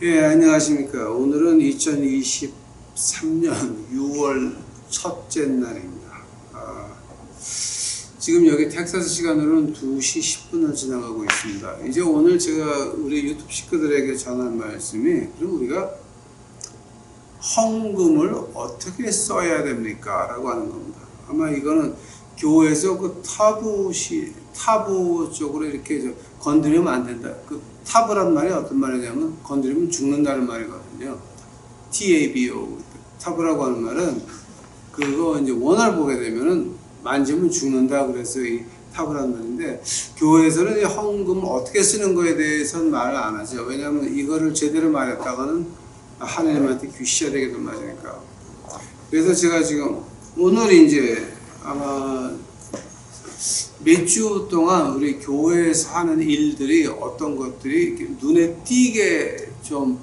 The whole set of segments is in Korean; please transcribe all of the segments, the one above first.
예, 안녕하십니까. 오늘은 2023년 6월 첫째 날입니다. 지금 여기 텍사스 시간으로는 2시 10분을 지나가고 있습니다. 이제 오늘 제가 우리 유튜브 식구들에게 전한 말씀이, 그럼 우리가 헌금을 어떻게 써야 됩니까? 라고 하는 겁니다. 아마 이거는 교회에서 그 타부 쪽으로 이렇게 건드리면 안 된다. 그 타부란 말이 어떤 말이냐면 건드리면 죽는다는 말이거든요. TABO. 타부라고 하는 말은 그거 이제 원어를 보게 되면은 만지면 죽는다. 그래서 이 타부란 말인데, 교회에서는 이 헌금을 어떻게 쓰는 거에 대해서는 말을 안 하죠. 왜냐하면 이거를 제대로 말했다가는 하나님한테 귀시가 되게 된 말이니까. 그래서 제가 지금 오늘 이제 아마 몇 주 동안 우리 교회에서 하는 일들이 어떤 것들이 이렇게 눈에 띄게 좀,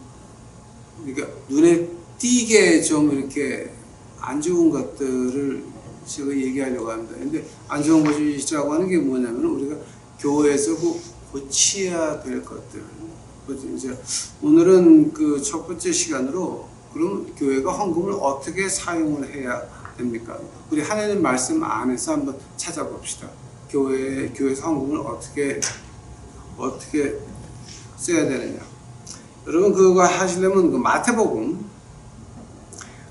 그러니까 눈에 띄게 좀 이렇게 안 좋은 것들을 제가 얘기하려고 합니다. 근데 안 좋은 것이라고 하는 게 뭐냐면 우리가 교회에서 고쳐야 될 것들. 이제 오늘은 그 첫 번째 시간으로 그럼 교회가 헌금을 어떻게 사용을 해야 됩니까? 우리 하나님 말씀 안에서 한번 찾아봅시다. 교회에서 헌금을 어떻게 써야 되느냐. 여러분 그거 하시려면 그 마태복음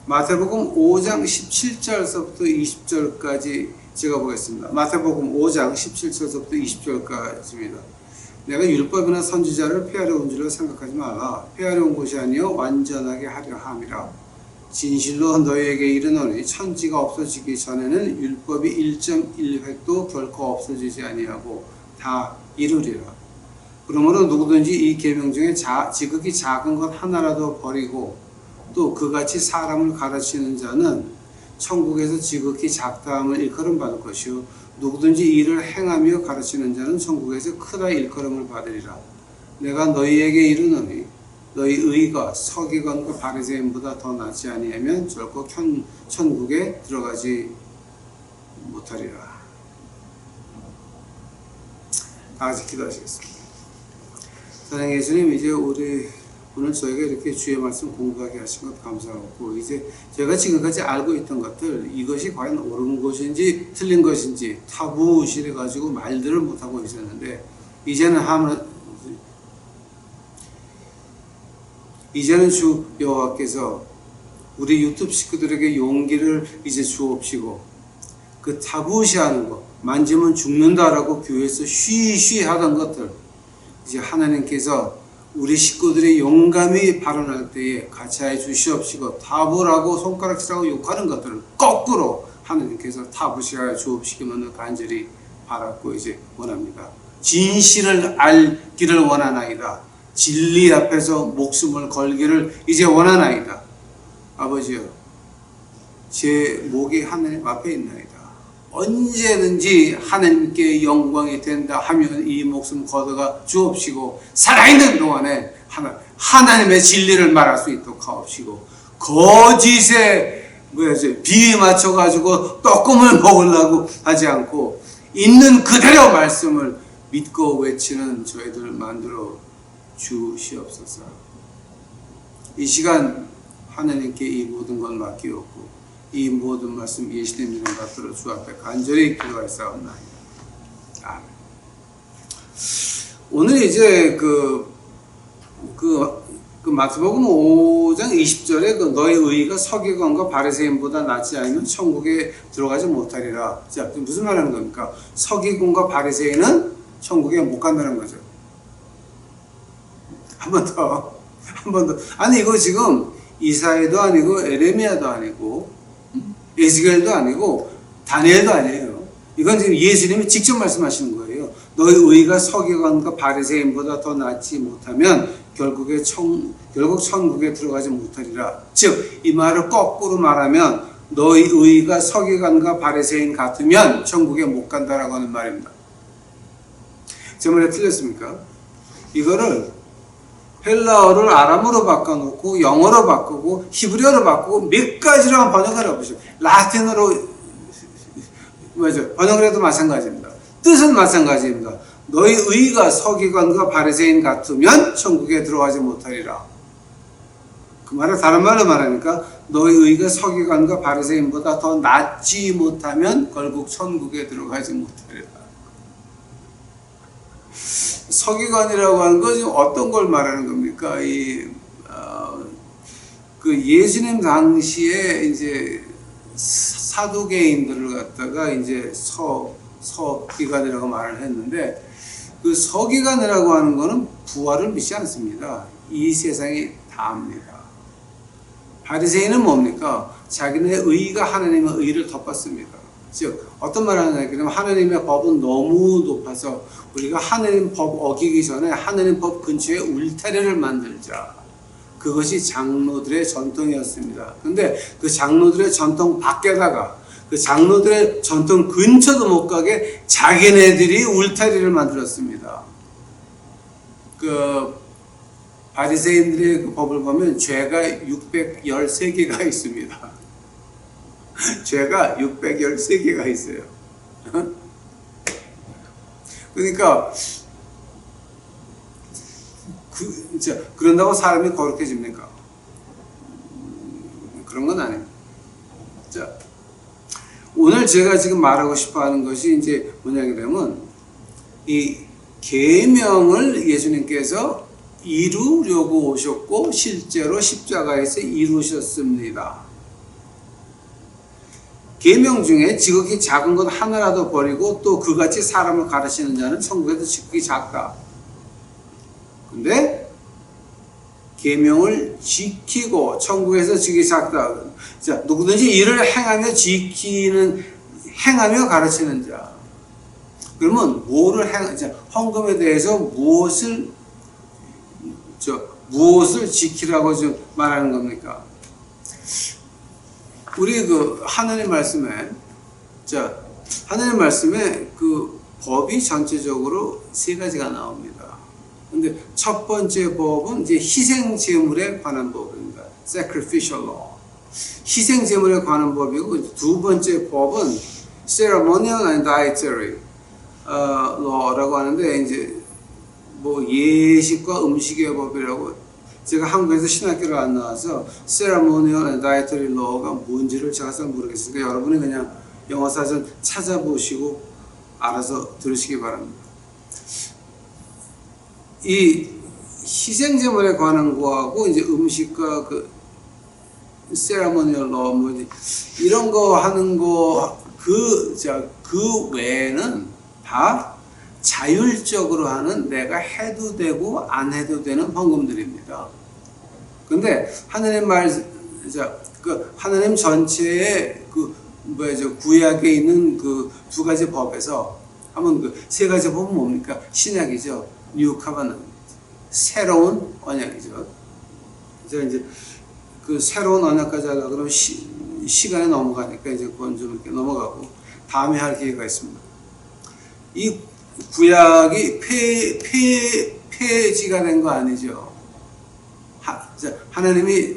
5장 17절서부터 20절까지 제가 보겠습니다. 마태복음 5장 17절서부터 20절까지입니다. 내가 율법이나 선지자를 폐하려 온 줄로 생각하지 말라. 폐하려 온 것이 아니요 완전하게 하려 함이라. 진실로 너희에게 이르노니 천지가 없어지기 전에는 율법이 1.1획도 결코 없어지지 아니하고 다 이루리라. 그러므로 누구든지 이 계명 중에 지극히 작은 것 하나라도 버리고 또 그같이 사람을 가르치는 자는 천국에서 지극히 작다함을 일컬음 받을 것이요 누구든지 이를 행하며 가르치는 자는 천국에서 크다 일컬음을 받으리라. 내가 너희에게 이르노니 너희 의가 서기관과 바리새인보다 더 낫지 아니하면 결코 천국에 들어가지 못하리라. 다 같이 기도하시겠습니다. 사랑의 예수님, 이제 오늘 저희가 이렇게 주의 말씀 공부하게 하신 것 감사하고, 이제 제가 지금까지 알고 있던 것들, 이것이 과연 옳은 것인지 틀린 것인지 타부실해 가지고 말들을 못하고 있었는데, 이제는 주 여호와께서 우리 유튜브 식구들에게 용기를 이제 주옵시고, 그 타부시하는 것, 만지면 죽는다라고 교회에서 쉬쉬 하던 것들, 이제 하나님께서 우리 식구들이 용감히 발언할 때에 가차해 주시옵시고, 타부라고 손가락질하고 욕하는 것들을 거꾸로 하나님께서 타부시하여 주옵시기만을 간절히 바랐고 이제 원합니다. 진실을 알기를 원하나이다. 진리 앞에서 목숨을 걸기를 이제 원하나이다. 아버지여, 제 목이 하나님 앞에 있나이다. 언제든지 하나님께 영광이 된다 하면 이 목숨 걷어가 주옵시고, 살아있는 동안에 하나님의 진리를 말할 수 있도록 하옵시고, 거짓에 비위 맞춰가지고 떡국을 먹으려고 하지 않고 있는 그대로 말씀을 믿고 외치는 저희들 만들어 주시옵소서. 이 시간 하나님께 이 모든 것 맡기옵고 이 모든 말씀 예수님 이름 받들어 주 앞에 간절히 기도하였사옵나이다. 아멘. 오늘 이제 그 마태복음 5장 20절에 너희 의가 서기관과 바리새인보다 낫지 않으면 천국에 들어가지 못하리라. 자, 무슨 말하는 겁니까? 서기관과 바리새인은 천국에 못 간다는 거죠. 한 번 더. 아니, 이거 지금 이사야도 아니고 에레미야도 아니고 에스겔도 아니고 다니엘도 아니에요. 이건 지금 예수님이 직접 말씀하시는 거예요. 너희 의가 서기관과 바리새인보다 더 낫지 못하면 결국 천국에 들어가지 못하리라. 즉, 이 말을 거꾸로 말하면 너희 의가 서기관과 바리새인 같으면 천국에 못 간다라고 하는 말입니다. 제 말이 틀렸습니까? 이거를 헬라어를 아람어로 바꿔놓고 영어로 바꾸고 히브리어로 바꾸고 몇 가지로 한번 번역을 해보시오. 라틴어로 번역을 해도 마찬가지입니다. 뜻은 마찬가지입니다. 너희 의가 서기관과 바리새인 같으면 천국에 들어가지 못하리라. 그 말을 다른 말로 말하니까 너의 의가 서기관과 바리새인보다 더 낫지 못하면 결국 천국에 들어가지 못하리라. 서기관이라고 하는 건 지금 어떤 걸 말하는 겁니까? 그 예수님 당시에 이제 사두개인들을 갖다가 이제 서기관이라고 말을 했는데, 그 서기관이라고 하는 거는 부활을 믿지 않습니다. 이 세상이 다입니다. 바리새인은 뭡니까? 자기네 의가 하나님의 의를 덮었습니다. 즉 어떤 말을 하냐면 하나님의 법은 너무 높아서 우리가 하나님 법 어기기 전에 하나님 법 근처에 울타리를 만들자. 그것이 장로들의 전통이었습니다. 근데 그 장로들의 전통 밖에다가 그 장로들의 전통 근처도 못 가게 자기네들이 울타리를 만들었습니다. 그 바리새인들의 그 법을 보면 죄가 613개가 있습니다. 죄가 613개가 있어요. 그러니까 그런다고 사람이 거룩해집니까? 그런 건 아닙니다. 자, 오늘 제가 지금 말하고 싶어 하는 것이 이제 뭐냐면 이 계명을 예수님께서 이루려고 오셨고 실제로 십자가에서 이루셨습니다. 계명 중에 지극히 작은 것 하나라도 버리고 또 그같이 사람을 가르치는 자는 천국에서 지극히 작다. 근데 계명을 지키고 천국에서 지극히 작다. 자, 누구든지 이를 행하며 가르치는 자. 그러면 헌금에 대해서 무엇을 지키라고 좀 말하는 겁니까? 우리 그 하나님 말씀에 그 법이 전체적으로 세 가지가 나옵니다. 근데 첫 번째 법은 이제 희생 제물에 관한 법입니다. Sacrificial law. 희생 제물에 관한 법이고, 두 번째 법은 Ceremonial and Dietary law라고 하는데, 이제 뭐 예식과 음식의 법이라고, 제가 한국에서 신학교를 안 나와서 Ceremonial and Dietary law가 뭔지를 제가 잘 모르겠으니까 여러분이 그냥 영어 사전 찾아보시고 알아서 들으시기 바랍니다. 이 희생제물에 관한 거하고 이제 음식과 그 세라모니얼 로 뭐 이런 거 하는 거 그 외에는 다 자율적으로 하는 내가 해도 되고 안 해도 되는 헌금들입니다. 근데 하나님 하나님 전체의 구약에 있는 그 두 가지 법에서 한번 그 세 가지 법은 뭡니까? 신약이죠. 뉴 카바넌트, 새로운 언약이죠. 제가 이제 그 새로운 언약까지 하려고 그러면 시간이 넘어가니까 이제 그건 좀 이렇게 넘어가고 다음에 할 기회가 있습니다. 이 구약이 폐지가 된 거 아니죠. 하나님이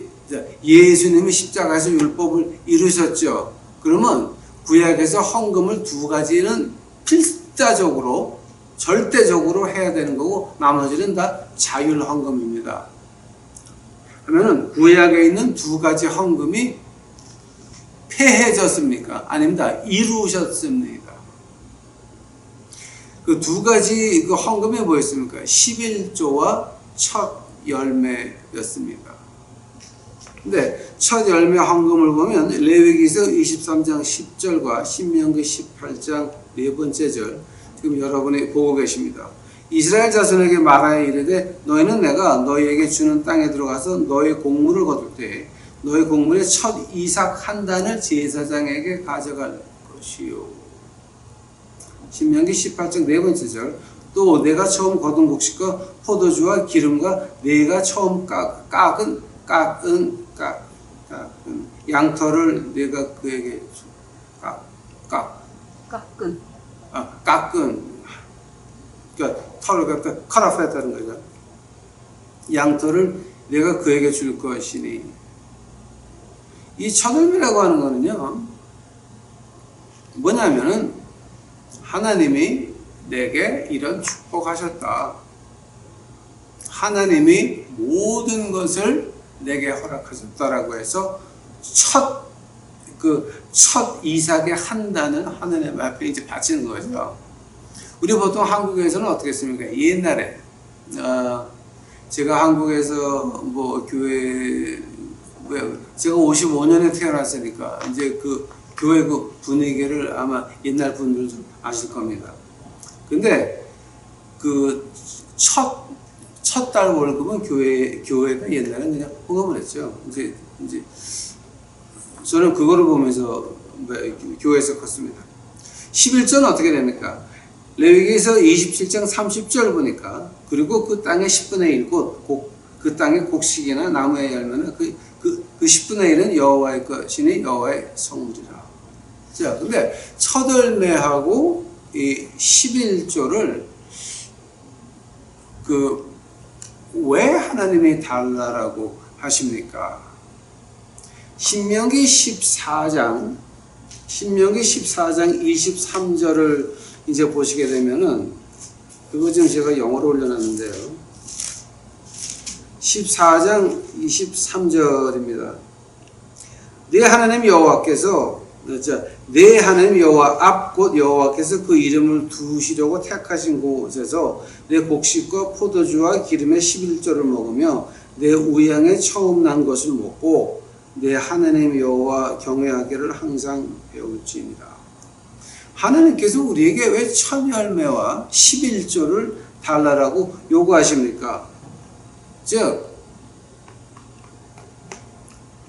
예수님이 십자가에서 율법을 이루셨죠. 그러면 구약에서 헌금을 두 가지는 필사적으로 절대적으로 해야 되는 거고 나머지는 다 자율 헌금입니다. 그러면은 구약에 있는 두 가지 헌금이 폐해졌습니까? 아닙니다. 이루셨습니다. 그 두 가지 그 헌금이 뭐였습니까? 11조와 첫 열매였습니다. 근데 첫 열매 헌금을 보면 레위기서 23장 10절과 신명기 18장 네 번째 절 지금 여러분이 보고 계십니다. 이스라엘 자손에게 말하여 이르되 너희는 내가 너희에게 주는 땅에 들어가서 너희 곡물을 거둘 때 너희 곡물의 첫 이삭 한 단을 제사장에게 가져갈 것이요. 신명기 18장 네 번째 절 또 내가 처음 거둔 곡식과 포도주와 기름과 내가 처음 깎은 양털을 내가 그에게 깎은 그러니까 털을 갖다 컷오프했다는 거죠. 양털을 내가 그에게 줄 것이니 이 첫열매라고 하는 거는요 뭐냐면은 하나님이 내게 이런 축복하셨다. 하나님이 모든 것을 내게 허락하셨다라고 해서 첫 이삭의 한 단을 하느님 앞에 이제 바치는 거죠. 우리 보통 한국에서는 어떻게 했습니까? 옛날에 제가 한국에서 뭐 교회 제가 55년에 태어났으니까 이제 그 교회 그 분위기를 아마 옛날 분들도 아실 겁니다. 근데 그 첫 달 월급은 교회가 옛날에는 그냥 헌금을 했죠. 이제 저는 그거를 보면서 교회에서 컸습니다. 11조는 어떻게 됩니까? 레위기에서 27장 30절 보니까 그리고 그 땅의 10분의 1곳 그 땅의 곡식이나 나무의 열매는 그 10분의 1은 여호와의 것이니 여호와의 성물이라. 자, 근데 첫 열매하고 이 11조를 왜 하나님이 달라라고 하십니까? 신명기 14장 23절을 이제 보시게 되면은 그거 지금 제가 영어로 올려놨는데요. 14장 23절입니다. 내 하나님 여호와께서 내 하나님 여호와 앞 곧 여호와께서 그 이름을 두시려고 택하신 곳에서 내 곡식과 포도주와 기름의 11조를 먹으며 내 우양에 처음 난 것을 먹고 내 하나님 여호와 경외하기를 항상 배울지니라. 하나님께서 우리에게 왜 첫 열매와 11조를 달라라고 요구하십니까? 즉,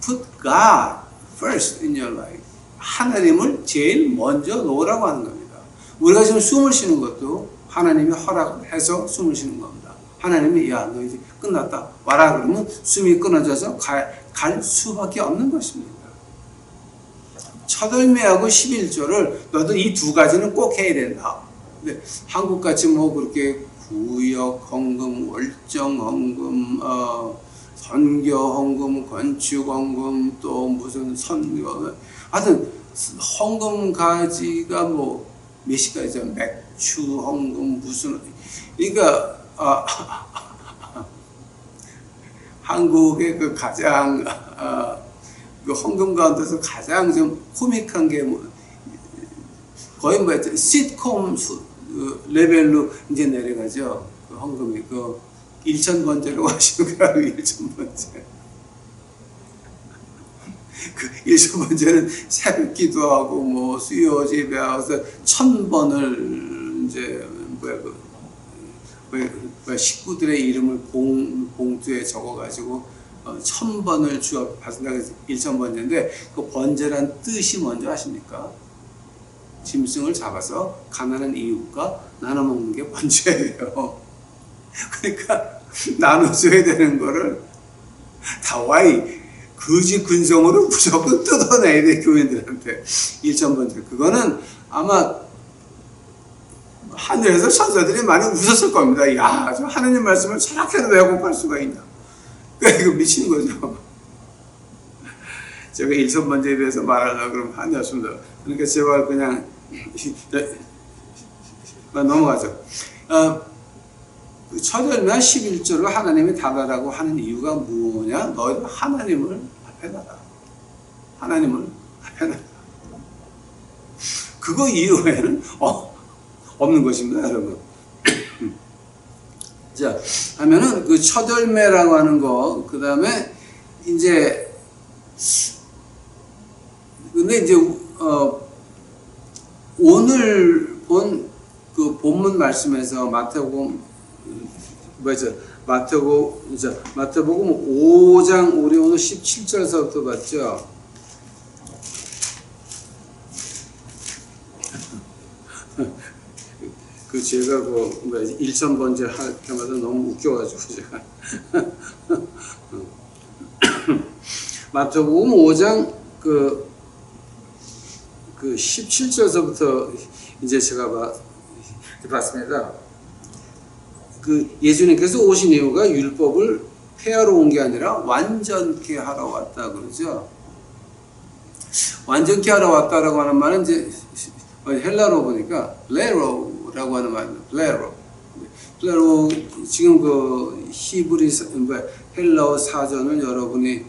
put God first in your life. 하나님을 제일 먼저 놓으라고 하는 겁니다. 우리가 지금 숨을 쉬는 것도 하나님이 허락을 해서 숨을 쉬는 겁니다. 하나님이 야, 너 이제 끝났다. 와라 그러면 숨이 끊어져서 갈 수밖에 없는 것입니다. 첫 열매하고 11조를 너도 이 두 가지는 꼭 해야 된다. 근데 한국같이 뭐 그렇게 구역 헌금, 월정 헌금, 선교 헌금, 건축 헌금, 또 무슨 선교, 하여튼 헌금 가지가 뭐 몇십 가지죠. 맥주 헌금 무슨, 그러니까 한국의 그 가장 그 헌금 가운데서 가장 좀 코믹한 게 뭐 거의 뭐 시트콤 레벨로 이제 내려가죠. 그 헌금이 그 1,000번째로 하시는 거라고 1,000번째. 그 1,000번째는 새벽 기도하고 뭐 수요 예배 와서 1,000번을 이제 식구들의 이름을 봉투에 적어가지고 1,000번을 주어 받는다고 해서 1,000번째인데 그 번제란 뜻이 뭔지 아십니까? 짐승을 잡아서 가난한 이웃과 나눠 먹는 게 번제예요. 그러니까 나눠줘야 되는 거를 다와이 거지 근성으로 무조건 뜯어내야 돼 교인들한테. 1,000번째 그거는 아마 하늘에서 천사들이 많이 웃었을 겁니다. 야, 저 하느님 말씀을 저렇게도 왜곡할 수가 있나. 그러니까 이거 미친 거죠. 제가 1,000번째에 대해서 말하려고 그러면 한이 없습니다. 그러니까 제발 그냥 넘어가죠. 첫 열매 11조를 하나님이 달라고 하는 이유가 뭐냐? 너희들 하나님을 앞에 놔라. 하나님을 앞에 놔라. 그거 이외에는 없는 것입니다, 여러분. 자, 하면은 그 첫 열매라고 하는 거, 그 다음에 이제 근데 이제 오늘 본 그 본문 말씀에서 마태복음 5장 우리 오늘 17절서부터 봤죠. 그 제가 1,000번째 할 때마다 너무 웃겨가지고 제가 마태복음 5장 그 17절서부터 이제 제가 봤습니다. 그 예수님께서 오신 이유가 율법을 폐하러 온 게 아니라 완전케 하러 왔다 그러죠. 완전케 하러 왔다라고 하는 말은 이제 헬라로 보니까 블레로라고 하는 말입니다. 플레로 지금 그 히브리 헬라어 사전을 여러분이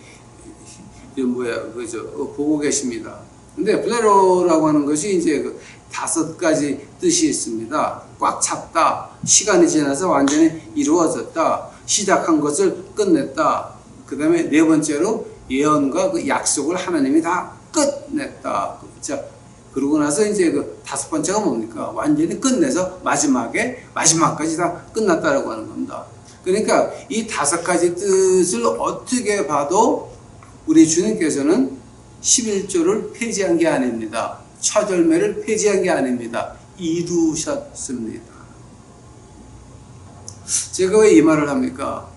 보고 계십니다. 근데 플레로라고 하는 것이 이제 그 5가지 뜻이 있습니다. 꽉 찼다, 시간이 지나서 완전히 이루어졌다, 시작한 것을 끝냈다. 그 다음에 4번째로 예언과 그 약속을 하나님이 다 끝냈다. 자, 그러고 나서 이제 그 5번째가 뭡니까? 완전히 끝내서 마지막까지 다 끝났다라고 하는 겁니다. 그러니까 이 5가지 뜻을 어떻게 봐도 우리 주님께서는 11조를 폐지한 게 아닙니다. 처절매를 폐지한 게 아닙니다. 이루셨습니다. 제가 왜 이 말을 합니까?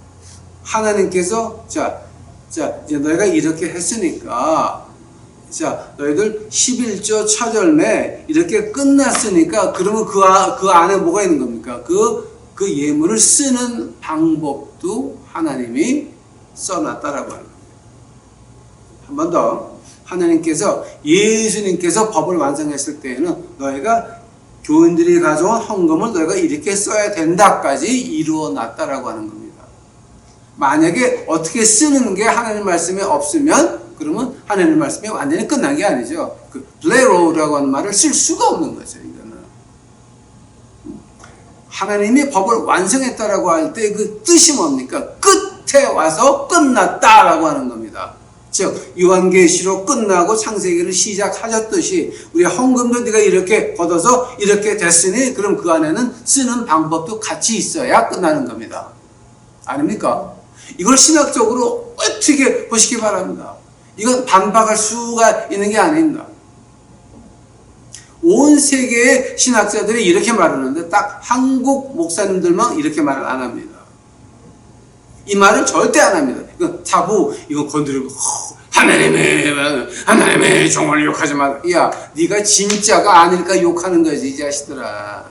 하나님께서 이제 너희가 이렇게 했으니까 너희들 11조 처절매 이렇게 끝났으니까 그러면 그 안에 뭐가 있는 겁니까? 그 예물을 쓰는 방법도 하나님이 써놨다라고 하는 겁니다. 한 번 더. 하나님께서 예수님께서 법을 완성했을 때에는 너희가 교인들이 가져온 헌금을 너희가 이렇게 써야 된다까지 이루어 놨다라고 하는 겁니다. 만약에 어떻게 쓰는 게 하나님 말씀에 없으면 그러면 하나님 말씀이 완전히 끝난 게 아니죠. 그 블레로라고 하는 말을 쓸 수가 없는 거죠. 이거는 하나님이 법을 완성했다라고 할 때 그 뜻이 뭡니까? 끝에 와서 끝났다라고 하는 겁니다. 즉 요한계시록 끝나고 창세기를 시작하셨듯이 우리 헌금도 네가 이렇게 걷어서 이렇게 됐으니 그럼 그 안에는 쓰는 방법도 같이 있어야 끝나는 겁니다. 아닙니까? 이걸 신학적으로 어떻게 보시기 바랍니다. 이건 반박할 수가 있는 게 아닙니다. 온 세계의 신학자들이 이렇게 말하는데 딱 한국 목사님들만 이렇게 말을 안 합니다. 이 말을 절대 안 합니다. 이건 타부, 이건 건드리고 하나님의 종을 욕하지 마. 야, 네가 진짜가 아닐까 욕하는 거지 이 자식들아.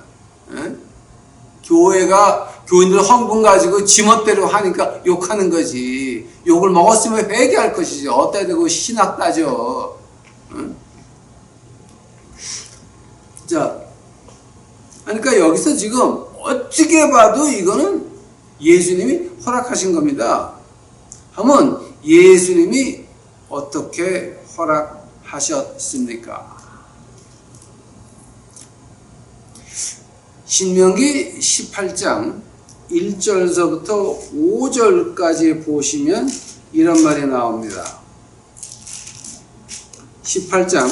응? 교인들 헌금 가지고 지멋대로 하니까 욕하는 거지. 욕을 먹었으면 회개할 것이지. 어디다 대고 신학 따져. 응? 자, 그러니까 여기서 지금 어떻게 봐도 이거는 예수님이 허락하신 겁니다. 하면 예수님이 어떻게 허락하셨습니까? 신명기 18장 1절서부터 5절까지 보시면 이런 말이 나옵니다. 18장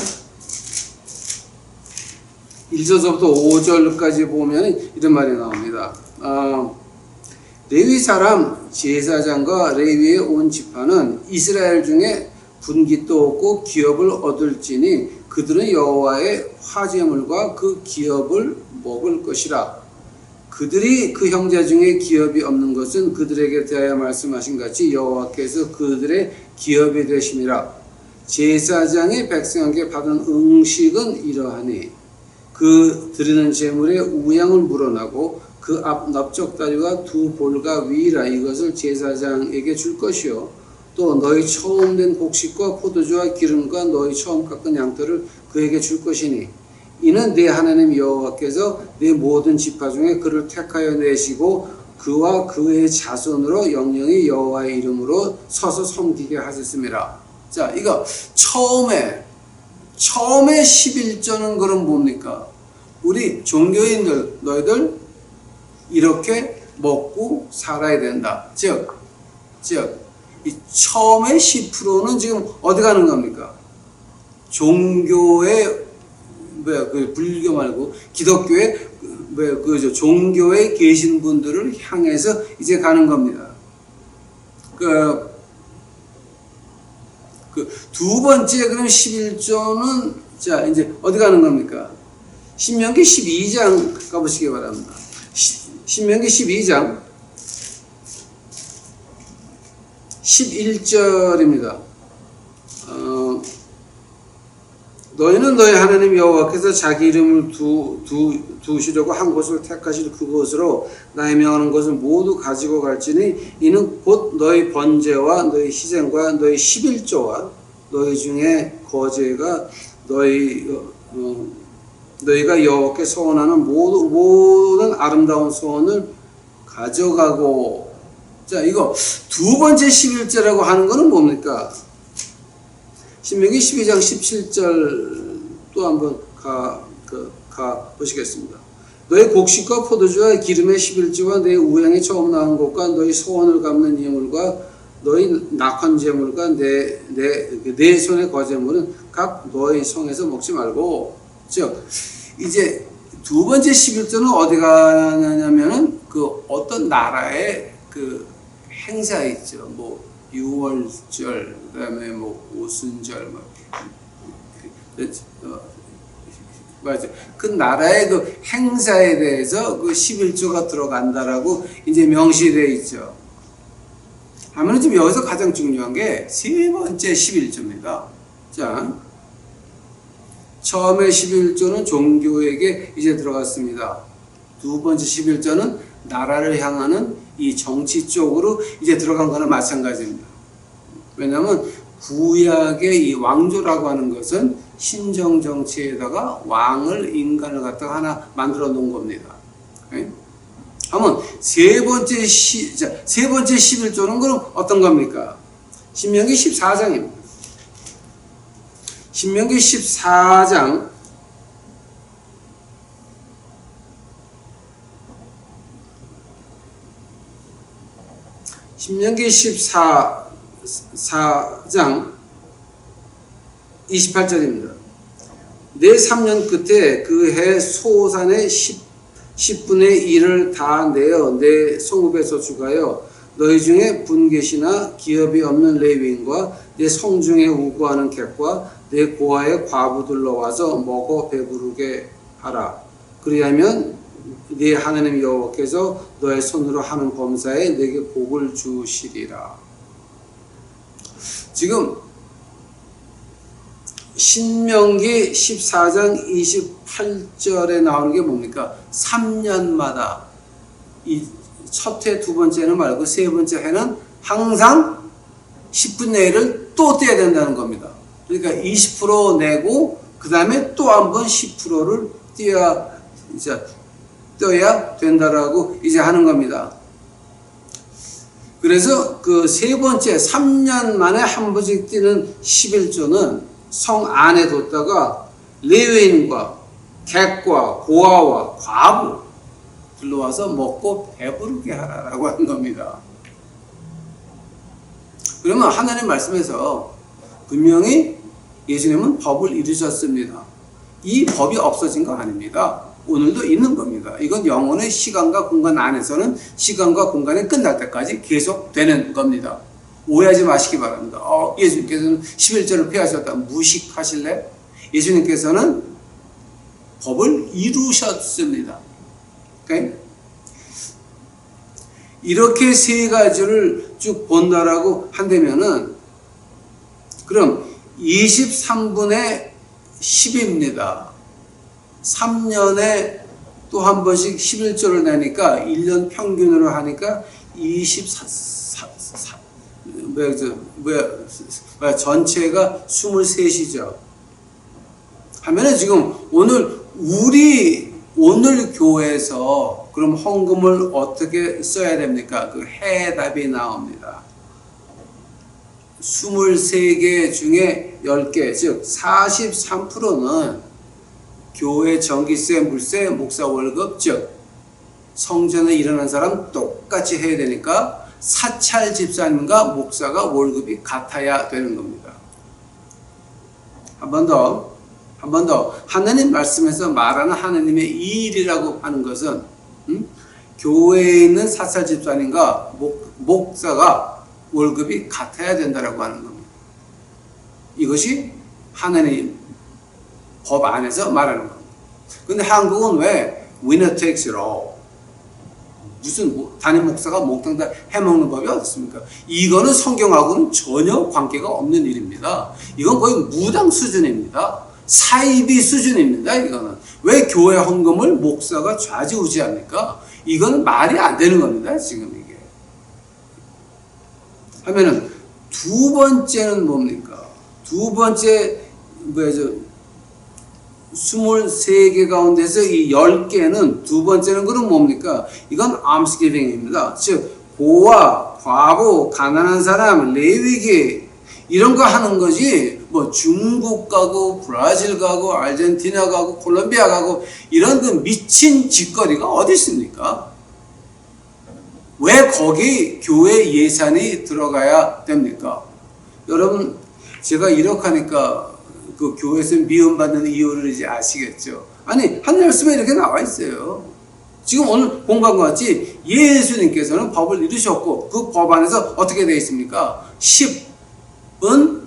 1절서부터 5절까지 보면 이런 말이 나옵니다. 레위 사람 제사장과 레위의 온 지파는 이스라엘 중에 분깃도 없고 기업을 얻을지니 그들은 여호와의 화제물과 그 기업을 먹을 것이라. 그들이 그 형제 중에 기업이 없는 것은 그들에게 대하여 말씀하신 같이 여호와께서 그들의 기업이 되심이라. 제사장이 백성에게 받은 음식은 이러하니 그 드리는 제물에 우양을 물어나고 그 앞 납작다리와 2볼과 위라 이것을 제사장에게 줄 것이요 또 너희 처음 된 곡식과 포도주와 기름과 너희 처음 깎은 양털을 그에게 줄 것이니 이는 내 하나님 여호와께서 내 모든 지파 중에 그를 택하여 내시고 그와 그의 자손으로 영영이 여호와의 이름으로 서서 섬기게 하셨습니다. 자, 이거 처음에 11조는 그럼 뭡니까? 우리 종교인들 너희들 이렇게 먹고 살아야 된다. 즉 이 처음에 10%는 지금 어디 가는 겁니까? 종교의 그 불교 말고 기독교의 종교에 계신 분들을 향해서 이제 가는 겁니다. 그 두 번째 그럼 11조는 자 이제 어디 가는 겁니까? 신명기 12장 가보시기 바랍니다. 신명기 12장 11절입니다. 너희는 너희 하나님 여호와께서 자기 이름을 두시려고 한 곳을 택하실 그곳으로 나의 명하는 것을 모두 가지고 갈지니 이는 곧 너희 번제와 너희 희생과 너희 11조와 너희 중에 거제가 너희가 여호와께 소원하는 모든 아름다운 소원을 가져가고. 자, 이거 두 번째 11절이라고 하는 거는 뭡니까? 신명기 12장 17절 또 한번 가 보시겠습니다. 너희 곡식과 포도주와 기름의 11조와 내 우양이 처음 나온 것과 너희 소원을 갚는 예물과 너희 낙헌 제물과 내 손의 거제물은 각 너희 성에서 먹지 말고. 즉 이제 두 번째 11조는 어디 가냐면은 그 어떤 나라의 그 행사 있죠. 뭐 유월절, 그다음에 뭐 오순절, 맞아. 그 나라의 그 행사에 대해서 그 11조가 들어간다라고 이제 명시되어 있죠. 하면은 지금 여기서 가장 중요한 게 세 번째 11조입니다. 자, 처음에 11조는 종교에게 이제 들어갔습니다. 두 번째 11조는 나라를 향하는 이 정치 쪽으로 이제 들어간 거나 마찬가지입니다. 왜냐하면 구약의 이 왕조라고 하는 것은 신정 정치에다가 왕을 인간을 갖다가 하나 만들어 놓은 겁니다. 하면 세 번째 11조는 그럼 어떤 겁니까? 신명기 14장입니다. 신명기 14장 신명기 14장 28절입니다. 내 3년 끝에 그 해 소산의 10분의 1을 다 내어 내 성읍에서 주가여 너희 중에 분깃이나 기업이 없는 레위인과 내 성중에 우고하는 객과 내 고아의 과부들로 와서 먹어 배부르게 하라. 그리하면 네 하나님 여호와께서 너의 손으로 하는 범사에 내게 복을 주시리라. 지금 신명기 14장 28절에 나오는 게 뭡니까? 3년마다 이 첫 해, 두 번째 해는 말고 세 번째 해는 항상 10분의 1을 또 떼야 된다는 겁니다. 그러니까 20% 내고 그 다음에 또 한 번 10%를 떼야 된다라고 이제 하는 겁니다. 그래서 그 세 번째 3년 만에 한 번씩 띄는 11조는 성 안에 뒀다가 레위인과 객과 고아와 과부 들러와서 먹고 배부르게 하라라고 하는 겁니다. 그러면 하나님 말씀에서 분명히 예수님은 법을 이루셨습니다. 이 법이 없어진 거 아닙니다. 오늘도 있는 겁니다. 이건 영혼의 시간과 공간 안에서는 시간과 공간이 끝날 때까지 계속 되는 겁니다. 오해하지 마시기 바랍니다. 예수님께서는 11절을 폐하셨다. 무식하실래? 예수님께서는 법을 이루셨습니다. Okay? 이렇게 세 가지를 쭉 본다라고 한다면은 그럼 23분의 10입니다. 3년에 또 한 번씩 11조를 내니까 1년 평균으로 하니까 24, 전체가 23이죠. 하면은 지금 오늘 교회에서 그럼 헌금을 어떻게 써야 됩니까? 그 해답이 나옵니다. 23개 중에 10개, 즉 43%는 교회 전기세, 물세, 목사 월급, 즉 성전에 일하는 사람 똑같이 해야 되니까 사찰 집사님과 목사가 월급이 같아야 되는 겁니다. 한 번 더 하나님 말씀에서 말하는 하나님의 일이라고 하는 것은 교회에 있는 사찰 집사님과 목사가 월급이 같아야 된다라고 하는 겁니다. 이것이 하나님 법 안에서 말하는 겁니다. 근데 한국은 왜 winner takes it all? 무슨 담임 목사가 몽땅 다 해먹는 법이 어딨습니까? 이거는 성경하고는 전혀 관계가 없는 일입니다. 이건 거의 무당 수준입니다. 사이비 수준입니다. 이거는 왜 교회 헌금을 목사가 좌지우지합니까? 이거는 말이 안 되는 겁니다. 지금 이게 하면은 두 번째는 뭡니까? 두 번째 23개 가운데서 이 10개는 두 번째는 그럼 뭡니까? 이건 almsgiving입니다. 즉 고아, 과부, 가난한 사람, 레위기 이런 거 하는 거지 뭐 중국 가고 브라질 가고 아르헨티나 가고 콜롬비아 가고 이런 그 미친 짓거리가 어디 있습니까? 왜 거기 교회 예산이 들어가야 됩니까? 여러분 제가 이렇게 하니까 그 교회에서 미움받는 이유를 이제 아시겠죠? 아니 하늘 말씀에 이렇게 나와 있어요. 지금 오늘 공부한 것 같이 예수님께서는 법을 이루셨고 그 법 안에서 어떻게 되어 있습니까? 10은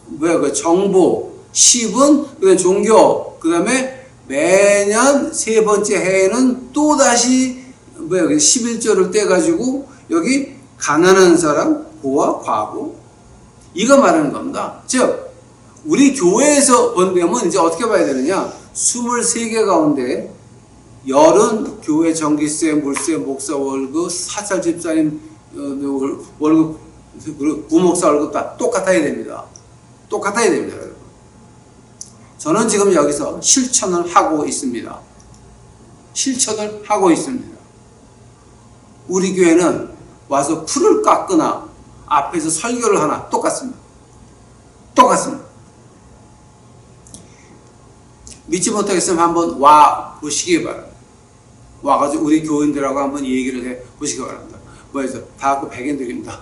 뭐야 그 정보, 10은 그다음 종교, 그다음에 매년 세 번째 해에는 또 다시 뭐야 11조를 떼 가지고 여기 가난한 사람, 고아, 과부 이거 말하는 겁니다. 즉 우리 교회에서 본다면 이제 어떻게 봐야 되느냐? 23개 가운데 열은 교회 전기세, 물세, 목사 월급, 사찰 집사님 월급, 부목사 월급 다 똑같아야 됩니다. 똑같아야 됩니다, 여러분. 저는 지금 여기서 실천을 하고 있습니다. 실천을 하고 있습니다. 우리 교회는 와서 풀을 깎거나 앞에서 설교를 하나 똑같습니다. 똑같습니다. 믿지 못하겠으면 한번 와 보시기 바랍니다. 와가지고 우리 교인들하고 한번 얘기를 해 보시기 바랍니다. 뭐해서 다 갖고 100엔 드립니다.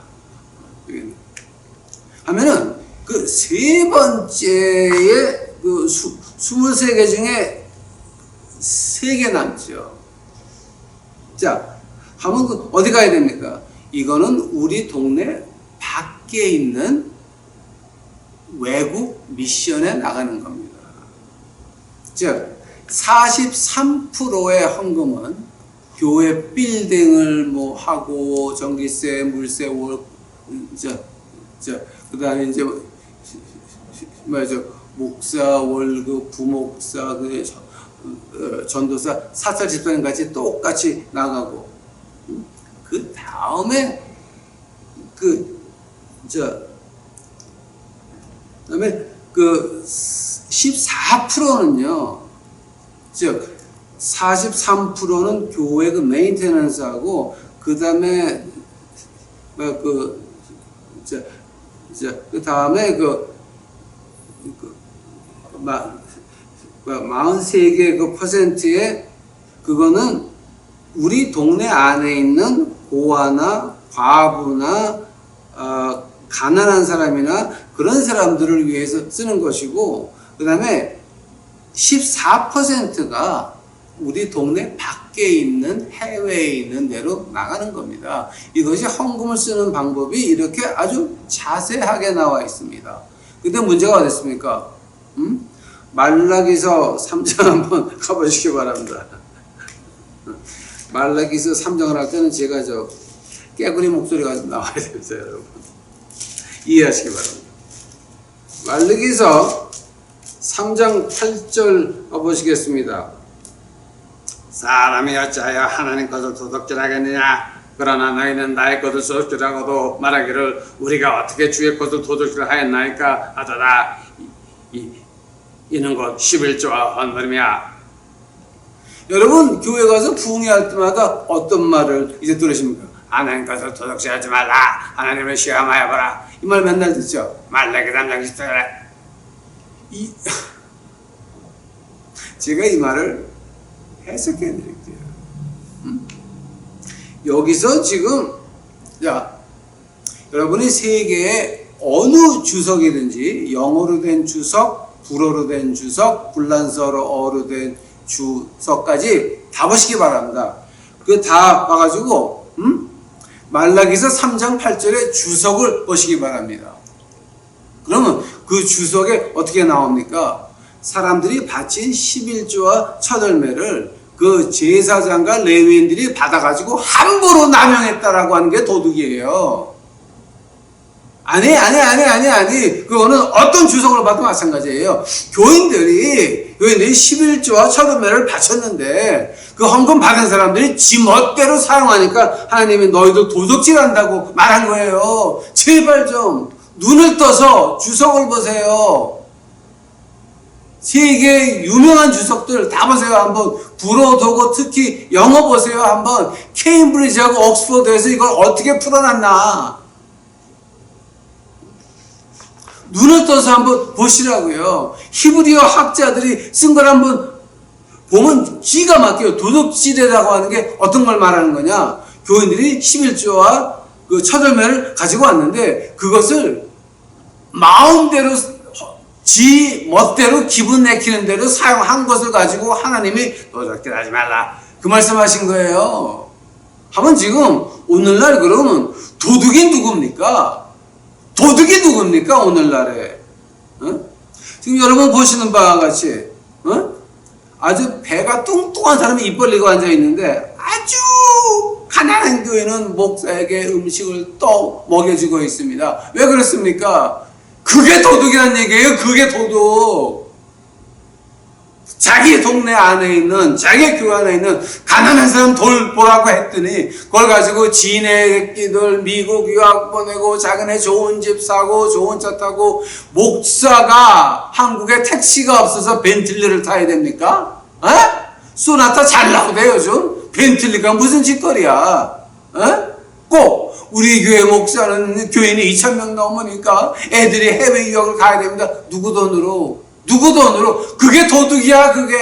하면은 그 세 번째의 그 23개 중에 3개 남죠. 자, 한번 그 어디 가야 됩니까? 이거는 우리 동네 밖에 있는 외국 미션에 나가는 겁니다. 즉 43%의 헌금은 교회 빌딩을 뭐 하고 전기세, 물세, 그다음에 이제 목사 월급, 부목사, 전도사, 사찰 집사님 같이 똑같이 나가고 그 다음에 그다음에 그 14%는요. 즉 43%는 교회 그 메인테넌스하고 그다음에 그 다음에 43개 그 퍼센트에 그거는 우리 동네 안에 있는 고아나 과부나 가난한 사람이나 그런 사람들을 위해서 쓰는 것이고 그 다음에 14%가 우리 동네 밖에 있는 해외에 있는 데로 나가는 겁니다. 이것이 헌금을 쓰는 방법이 이렇게 아주 자세하게 나와 있습니다. 근데 문제가 어디 있습니까? 말라기서 3장 한번 가보시기 바랍니다. 말라기서 3장을 할 때는 제가 깨구리 목소리가 좀 나와야 됩니다, 여러분. 이해하시기 바랍니다. 말라기서 3장 8절 가보시겠습니다. 사람이 어찌하여 하나님 것을 도둑질하겠느냐? 그러나 너희는 나의 것을 도둑질하고도 말하기를 우리가 어떻게 주의 것을 도둑질하였나이까 하더라. 이는 곧 11조와 헌금이야. 여러분 교회 가서 부흥회할 때마다 어떤 말을 이제 들으십니까? 하나님 것을 도둑질하지 말라. 하나님을 시험하여 보라. 이 말 맨날 듣죠. 말라기 3장 10절에 제가 이 말을 해석해 드릴게요. 여기서 지금 여러분이 세계의 어느 주석이든지 영어로 된 주석, 불어로 된 주석, 불란서어로 된 주석까지 다 보시기 바랍니다. 그 다 봐가지고 말라기서 3장 8절의 주석을 보시기 바랍니다. 그러면 그 주석에 어떻게 나옵니까? 사람들이 바친 11조와 첫 열매를 그 제사장과 레위인들이 받아가지고 함부로 남용했다라고 하는 게 도둑이에요. 아니. 그거는 어떤 주석을 봐도 마찬가지예요. 교인들이 11조와 첫 열매를 바쳤는데 그 헌금 받은 사람들이 지 멋대로 사용하니까 하나님이 너희들 도둑질한다고 말한 거예요. 제발 좀 눈을 떠서 주석을 보세요. 세계 유명한 주석들 다 보세요. 한번 불어도고 특히 영어 보세요. 한번 케임브리지하고 옥스퍼드에서 이걸 어떻게 풀어놨나. 눈을 떠서 한번 보시라고요. 히브리어 학자들이 쓴 걸 한번 보면 기가 막혀요. 도둑질이라고 하는 게 어떤 걸 말하는 거냐. 교인들이 11조와 그 첫 열매를 가지고 왔는데 그것을 마음대로 지 멋대로 기분 내키는 대로 사용한 것을 가지고 하나님이 도둑질 하지 말라 그 말씀하신 거예요. 하면 지금 오늘날 그러면 도둑이 누굽니까? 도둑이 누굽니까 오늘날에? 지금 여러분 보시는 바와 같이 아주 배가 뚱뚱한 사람이 입 벌리고 앉아있는데 아주 가난한 교회는 목사에게 음식을 또 먹여주고 있습니다. 왜 그렇습니까? 그게 도둑이란 얘기예요. 그게 도둑. 자기 동네 안에 있는, 자기 교회 안에 있는 가난한 사람 돌보라고 했더니 그걸 가지고 지네 끼들 미국 유학 보내고 자기네 좋은 집 사고 좋은 차 타고 목사가 한국에 택시가 없어서 벤틀리를 타야 됩니까? 소나타 잘 나오대 요즘. 벤틀리가 무슨 짓거리야. 꼭 우리 교회 목사는 교인이 2,000명 넘으니까 애들이 해외 유학을 가야 됩니다. 누구 돈으로? 누구 돈으로? 그게 도둑이야 그게.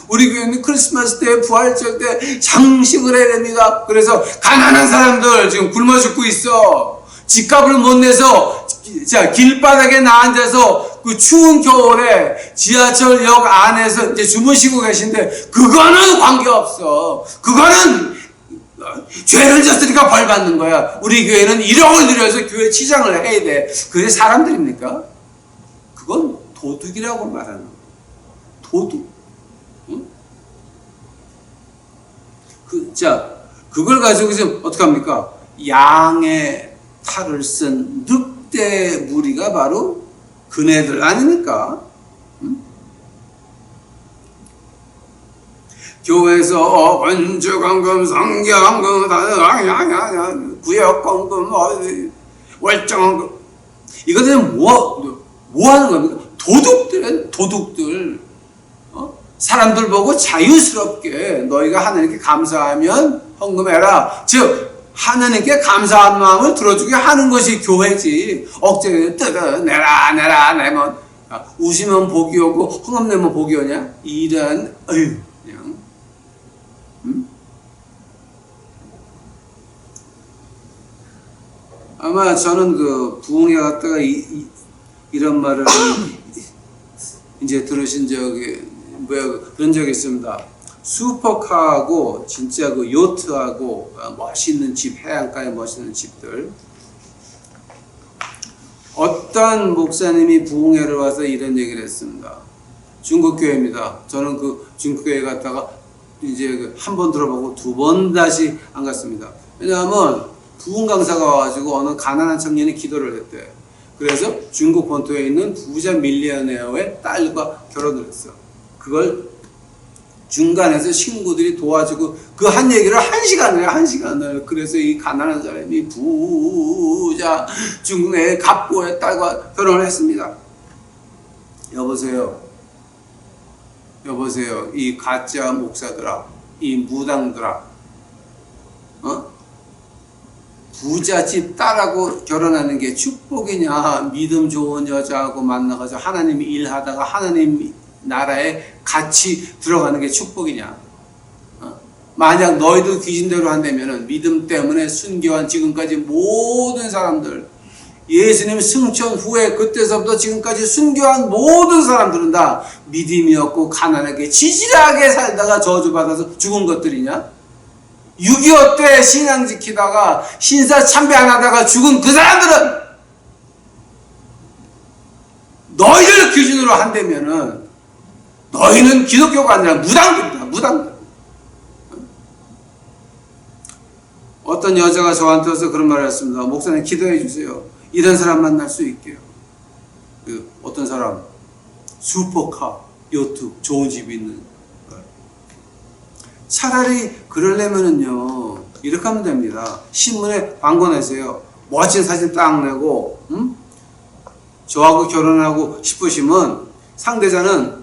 우리 교회는 크리스마스 때 부활절 때 장식을 해야 됩니다. 그래서 가난한 사람들 지금 굶어 죽고 있어. 집값을 못 내서 자 길바닥에 나 앉아서 그 추운 겨울에 지하철역 안에서 이제 주무시고 계신데 그거는 관계없어. 그거는 죄를 졌으니까 벌 받는 거야. 우리 교회는 1억을 들여서 교회 치장을 해야 돼. 그게 사람들입니까? 그건 도둑이라고 말하는 거야. 도둑. 응? 그걸 가지고 지금 어떻게 합니까? 양의 탈을 쓴 늑대 무리가 바로 그네들 아닙니까? 응? 교회에서 건축원금, 성경금, 구역원금, 월정원금 이것들은 뭐 하는 겁니까? 도둑들. 사람들 보고 자유스럽게 너희가 하나님께 감사하면 헌금해라. 즉 하나님께 감사한 마음을 들어주게 하는 것이 교회지. 억지로 내라 내면 우시면 복이 오고 헌금 내면 복이 오냐? 이런 그냥 아마 저는 그 부흥회 갔다가 이런 말을 이제 들으신 적이 그런 적이 있습니다. 슈퍼카하고 진짜 그 요트하고 멋있는 집, 해안가에 멋있는 집들. 어떤 목사님이 부흥회를 와서 이런 얘기를 했습니다. 중국 교회입니다. 저는 그 중국 교회 갔다가 이제 한 번 들어보고 두 번 다시 안 갔습니다. 왜냐하면 부흥 강사가 와가지고 어느 가난한 청년이 기도를 했대. 그래서 중국 본토에 있는 부자 밀리어네어의 딸과 결혼을 했어. 그걸 중간에서 친구들이 도와주고 그 한 얘기를 1시간을 그래서 이 가난한 사람이 부자 중국의 갑부의 딸과 결혼을 했습니다. 여보세요 이 가짜 목사들아, 이 무당들아, 부잣집 딸하고 결혼하는 게 축복이냐? 믿음 좋은 여자하고 만나가지고 하나님 일하다가 하나님 나라에 같이 들어가는 게 축복이냐? 만약 너희들 귀신대로 한다면은 믿음 때문에 순교한 지금까지 모든 사람들, 예수님 승천 후에 그때서부터 지금까지 순교한 모든 사람들은 다 믿음이 없고 가난하게 지질하게 살다가 저주받아서 죽은 것들이냐? 6.25 때 신앙 지키다가 신사 참배 안 하다가 죽은 그 사람들은 너희를 기준으로 한다면은 너희는 기독교가 아니라 무당들이다. 무당들. 어떤 여자가 저한테 와서 그런 말을 했습니다. 목사님 기도해 주세요. 이런 사람 만날 수 있게요. 어떤 사람 슈퍼카, 요트, 좋은 집이 있는. 차라리 그러려면은요 이렇게 하면 됩니다. 신문에 광고 내세요. 멋진 사진 딱 내고 저하고 결혼하고 싶으시면 상대자는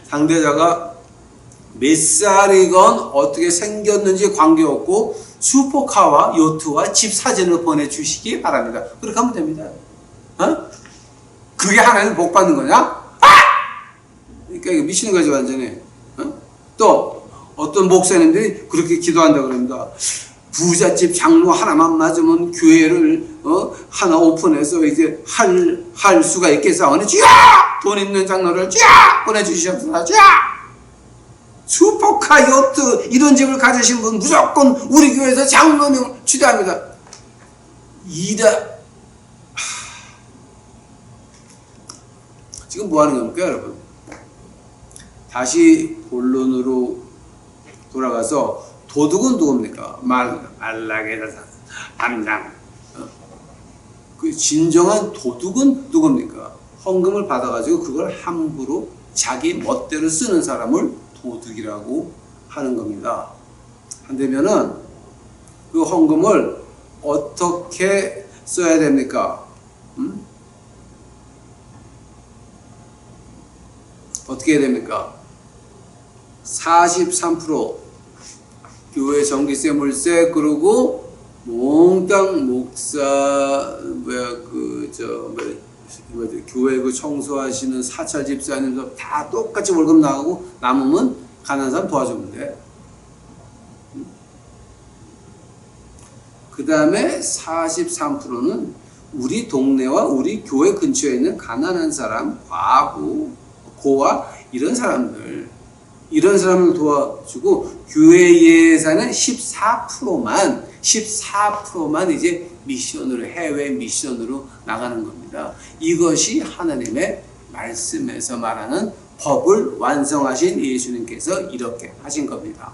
상대자가 몇 살이건 어떻게 생겼는지 관계없고 슈퍼카와 요트와 집 사진을 보내주시기 바랍니다. 그렇게 하면 됩니다. 그게 하나님 복 받는 거냐? 그러니까 이거 미치는 거지 완전히. 또 어떤 목사님들이 그렇게 기도한다 그럽니다. 부잣집 장로 하나만 맞으면 교회를 하나 오픈해서 이제 할 수가 있겠사오니 주야! 돈 있는 장로를 주야! 보내주시옵소서 주야! 슈퍼카 요트 이런 집을 가지신 분 무조건 우리 교회에서 장로님을 추대합니다. 지금 뭐 하는 겁니까 여러분? 다시 본론으로 돌아가서 도둑은 누굽니까? 말라게다 암장. 그 진정한 도둑은 누굽니까? 헌금을 받아가지고 그걸 함부로 자기 멋대로 쓰는 사람을 도둑이라고 하는 겁니다. 한대면은 그 헌금을 어떻게 써야 됩니까? 어떻게 해야 됩니까? 43% 교회 전기세 물세 그러고 몽땅 목사 교회 그 청소하시는 사찰 집사님도 다 똑같이 월급 나가고 남으면 가난한 사람 도와주면 돼. 그 다음에 43%는 우리 동네와 우리 교회 근처에 있는 가난한 사람, 과부, 고아 이런 사람을 도와주고 교회 예산은 14%만 이제 미션으로 해외 미션으로 나가는 겁니다. 이것이 하나님의 말씀에서 말하는 법을 완성하신 예수님께서 이렇게 하신 겁니다.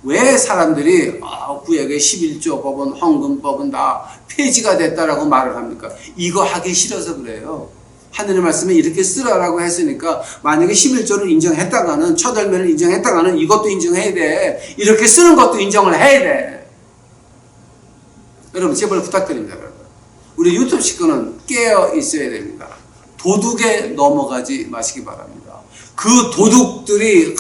왜 사람들이 구약의 11조 법은 헌금법은 다 폐지가 됐다라고 말을 합니까? 이거 하기 싫어서 그래요. 하늘의 말씀에 이렇게 쓰라라고 했으니까 만약에 11조를 인정했다가는 첫 열매를 인정했다가는 이것도 인정해야 돼. 이렇게 쓰는 것도 인정을 해야 돼. 여러분 제발 부탁드립니다. 여러분. 우리 유튜브 식구는 깨어 있어야 됩니다. 도둑에 넘어가지 마시기 바랍니다. 그 도둑들이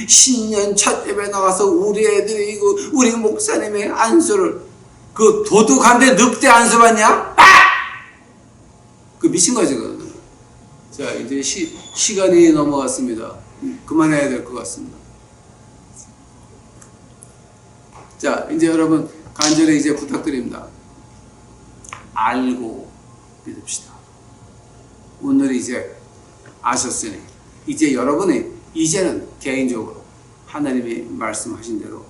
신년 첫 예배 나가서 우리 애들이 우리 목사님의 안수를 그 도둑한테 늑대 안수 받냐? 그 미친 거지, 그거는. 자, 이제 시간이 넘어갔습니다. 그만해야 될 것 같습니다. 자, 이제 여러분, 간절히 이제 부탁드립니다. 알고 믿읍시다. 오늘 이제 아셨으니, 이제 여러분이, 이제는 개인적으로 하나님이 말씀하신 대로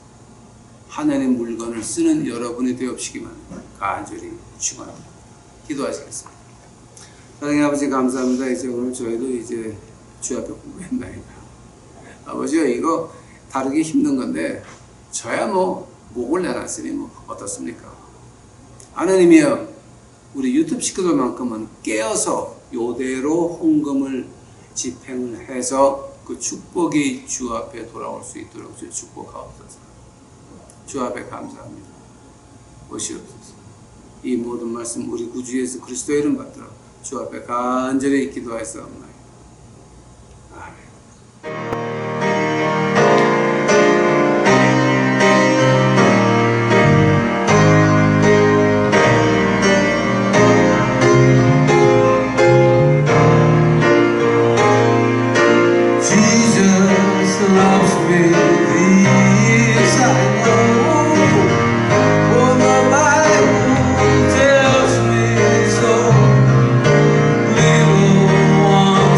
하나님 물건을 쓰는 여러분이 되옵시기만 간절히 축원합니다. 기도하시겠습니다. 사랑의 아버지 감사합니다. 이제 오늘 저희도 이제 주 앞에 공부했나이다. 아버지요 이거 다루기 힘든 건데 저야 뭐 목을 내놨으니 뭐 어떻습니까? 하나님이여 우리 유튜브 식구들만큼은 깨어서 요대로 헌금을 집행을 해서 그 축복이 주 앞에 돌아올 수 있도록 주 축복하옵소서. 주 앞에 감사합니다. 오시옵소서. 이 모든 말씀 우리 구주 예수 그리스도의 이름 받들어 주 앞에 간절히 기도하였사옵나이다. 아멘. Little one